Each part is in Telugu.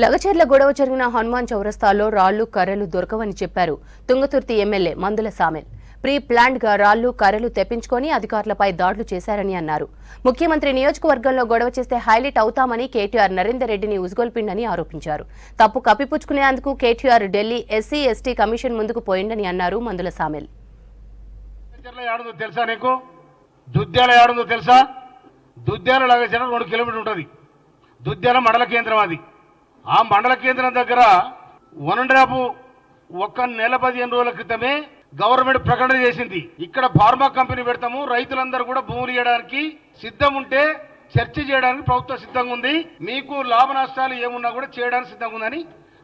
లగచర్ల గొడవ జరిగిన హనుమాన్ చౌరస్తాలో రాళ్లు కర్రలు దొరకవని చెప్పారు తుంగతుర్తి ఎమ్మెల్యే మందుల సామెల్. ప్రీ ప్లాన్డ్ గా రాళ్లు కర్రలు తెప్పించుకొని అధికారులపై దాడులు చేశారని అన్నారు. ముఖ్యమంత్రి నియోజకవర్గంలో గొడవ చేస్తే హైలైట్ అవుతామని కేటీఆర్ నరేందర్ రెడ్డిని ఉసుగొల్పిండని ఆరోపించారు. తప్పు కప్పిపుచ్చుకునేందుకు KTR Delhi SC ST commission ముందుకు పోయిండని అన్నారు మందుల సామెల్. దుద్యాల లగచర్ల 2 కిలోమీటర్లు ఉంటుంది. దుద్యాల మండల కేంద్రం. అది ఆ మండల కేంద్రం దగ్గర 1 నెల 15 రోజుల క్రితమే గవర్నమెంట్ ప్రకటన చేసింది. ఇక్కడ ఫార్మా కంపెనీ పెడతాము, రైతులందరూ కూడా భూములు ఇవ్వడానికి సిద్ధం ఉంటే చర్చ చేయడానికి ప్రభుత్వం సిద్ధంగా ఉంది, మీకు లాభ నష్టాలు ఏమున్నా కూడా చేయడానికి సిద్ధంగా ఉందని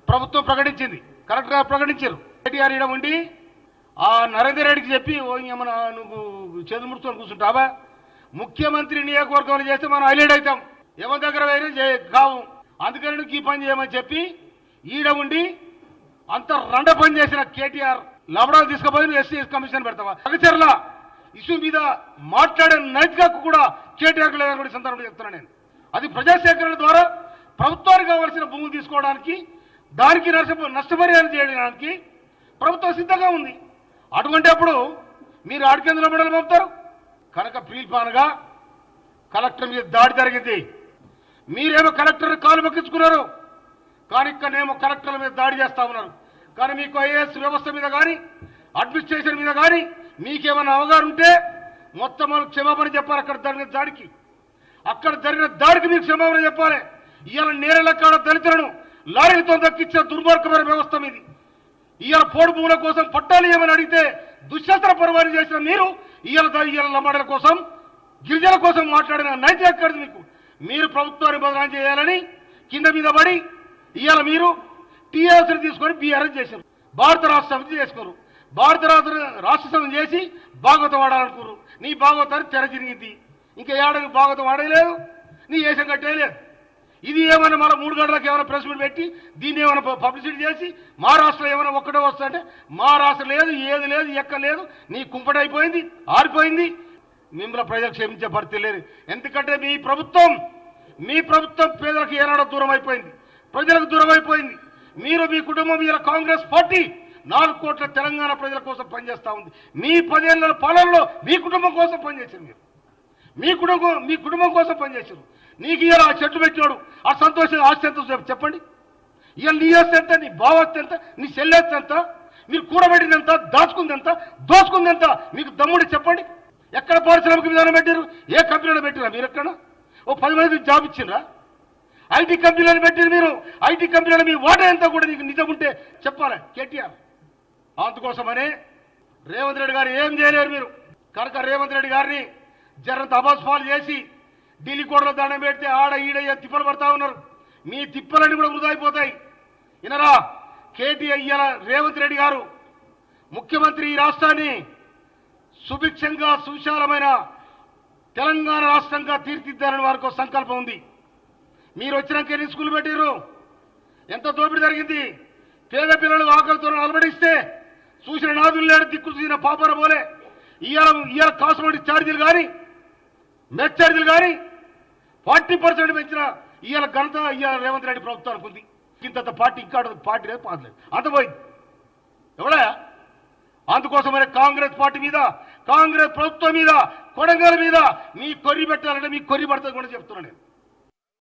ప్రభుత్వం ప్రకటించింది. కరెక్ట్గా ప్రకటించారు. కేటీఆర్ ఈడ ఉండి ఆ నరేందర్ రెడ్డికి చెప్పి ఏమన్నా నువ్వు చేతులు ముడుచుకొని కూర్చుంటావా, ముఖ్యమంత్రి నియోజకవర్గంలో చేస్తే మనం హైలైట్ అవుతాం, ఎవరి దగ్గర వేరే కావు, అందుకని నువ్వు ఈ పని చేయమని చెప్పి ఈడ ఉండి అంత రండ పని చేసిన కేటీఆర్ లబడాలు తీసుకుపోయి ఎస్సీ కమిషన్ పెడతావా? లగచర్ల ఇష్యూ మీద మాట్లాడే నైతిక కూడా కేటీఆర్ లేదని కూడా సందర్భంలో చెప్తున్నాను నేను. అది ప్రజాసేకరణ ద్వారా ప్రభుత్వానికి కావాల్సిన భూములు తీసుకోవడానికి, దానికి నష్టపరిహారం చేయడానికి ప్రభుత్వం సిద్ధంగా ఉంది. అటువంటి అప్పుడు మీరు ఆడికేంద్ర మండలి పంపుతారు కనుక ప్రీల్పాన్గా కలెక్టర్ మీద దాడి జరిగింది. మీరేమో కలెక్టర్ కాలు మొక్కించుకున్నారు, కానీ ఇక్కడనేమో కలెక్టర్ల మీద దాడి చేస్తా ఉన్నారు. కానీ మీకు ఐఏఎస్ వ్యవస్థ మీద కానీ అడ్మినిస్ట్రేషన్ మీద కానీ మీకేమైనా అవగాహన ఉంటే మొత్తం వాళ్ళు క్షమాపణ చెప్పాలి. అక్కడ జరిగిన దాడికి మీకు క్షమాపణ చెప్పాలి. ఇవాళ నేరల కాడ దళితులను లారీలతో దక్కించిన దుర్మార్గమైన వ్యవస్థ మీది. ఇవాళ పోడు భూముల కోసం పట్టాలు ఏమని అడిగితే దుశ్శస్త్ర పరవాణి చేసిన మీరు ఇవాళ లంబాడల కోసం గిరిజన కోసం మాట్లాడిన నైతిక ఎక్కడిది మీకు? మీరు ప్రభుత్వాన్ని బదనాం చేయాలని కింద మీద పడి ఇవాళ మీరు టీఆర్ఎస్ని తీసుకొని బీఆర్ఎస్ చేశారు. భారత రాష్ట్ర సమితి చేసుకున్నారు. భారత రాష్ట్ర సమితి చేసి భాగవతం వాడాలనుకున్నారు. నీ భాగవతాన్ని తెర తిరిగింది. ఇంకా ఏడాది భాగవతం వాడలేదు, నీ వేషం కట్టేయలేదు. ఇది ఏమైనా మన 3 గంటలకు ఏమైనా ప్రెస్ మీట్ పెట్టి దీన్ని ఏమైనా పబ్లిసిటీ చేసి మా రాష్ట్రంలో ఏమైనా ఒక్కటే వస్తుంటే మా రాష్ట్రం లేదు, ఏది లేదు, ఎక్క లేదు, నీ కుంపటైపోయింది, ఆరిపోయింది. మిమ్మల్ని ప్రజలు క్షమించే పరిస్థితి లేదు. ఎందుకంటే మీ ప్రభుత్వం పేదలకు ఏనాడో దూరం అయిపోయింది, ప్రజలకు దూరం అయిపోయింది. మీరు మీ కుటుంబం ఇలా కాంగ్రెస్ పార్టీ 4 కోట్ల తెలంగాణ ప్రజల కోసం పనిచేస్తూ ఉంది. మీ 10 ఏళ్ల పాలనలో మీ కుటుంబం కోసం పనిచేశారు. మీరు మీ కుటుంబం కోసం పనిచేశారు. నీకు ఇలా ఆ చెట్టు పెట్టాడు, ఆ సంతోషం ఆస్తి ఎంత చెప్పండి. ఇవాళ నీ ఆస్తి ఎంత, నీ భావాస్తి ఎంత, నీ చెల్లెస్తి ఎంత, మీరు కూడబెట్టినంత, దాచుకుందంత, దోచుకుందంత మీకు దమ్ముడి చెప్పండి. ఎక్కడ పారిశ్రామిక విధానం పెట్టారు? ఏ కంపెనీలో పెట్టినా? మీరు ఎక్కడ 10 మందికి జాబ్ ఇచ్చిండ్రా? ఐటీ కంపెనీలను పెట్టారు మీరు. ఐటీ కంపెనీలో మీ వాటా ఎంత కూడా నీకు నిజం ఉంటే చెప్పాలి కేటీఆర్. అందుకోసమనే రేవంత్ రెడ్డి గారు ఏం చేయలేరు మీరు. కనుక రేవంత్ రెడ్డి గారిని జరంత అబాస్పాలు చేసి ఢిల్లీ కోటలో దండం పెడితే ఆడ ఈడ తిప్పలు పడతా ఉన్నారు. మీ తిప్పలన్నీ కూడా వృధా అయిపోతాయి. ఇనరా కేటీఆర్ రేవంత్ రెడ్డి గారు ముఖ్యమంత్రి ఈ రాష్ట్రాన్ని సుభిక్షంగా సువిశాలమైన తెలంగాణ రాష్ట్రంగా తీర్చిదిద్దాలని వారికి సంకల్పం ఉంది. మీరు వచ్చినాక ఎన్ని స్కూల్ పెట్టారు? ఎంత దోపిడీ జరిగింది? పేద పిల్లలు ఆకలితో అలబడిస్తే చూసిన నాదులు లేడు, దిక్కు చూసిన పాపర పోలే. ఇవాళ కాస్మెటిక్ ఛార్జీలు కానీ మెస్ ఛార్జీలు కానీ 40% పెంచిన ఇవాళ ఘనత ఇవాళ రేవంత్ రెడ్డి ప్రభుత్వానికి ఉంది. ఇంత పార్టీ ఇంకా పార్టీ లేదు, పాదలేదు, అంత పోయింది ఎవడా? అందుకోసమనే కాంగ్రెస్ పార్టీ మీద, కాంగ్రెస్ ప్రభుత్వం మీద, కొడంగల్ మీద మీ కొర్రి పెట్టాలంటే మీ కొర్రి పడుతుంది కూడా చెప్తున్నాను నేను.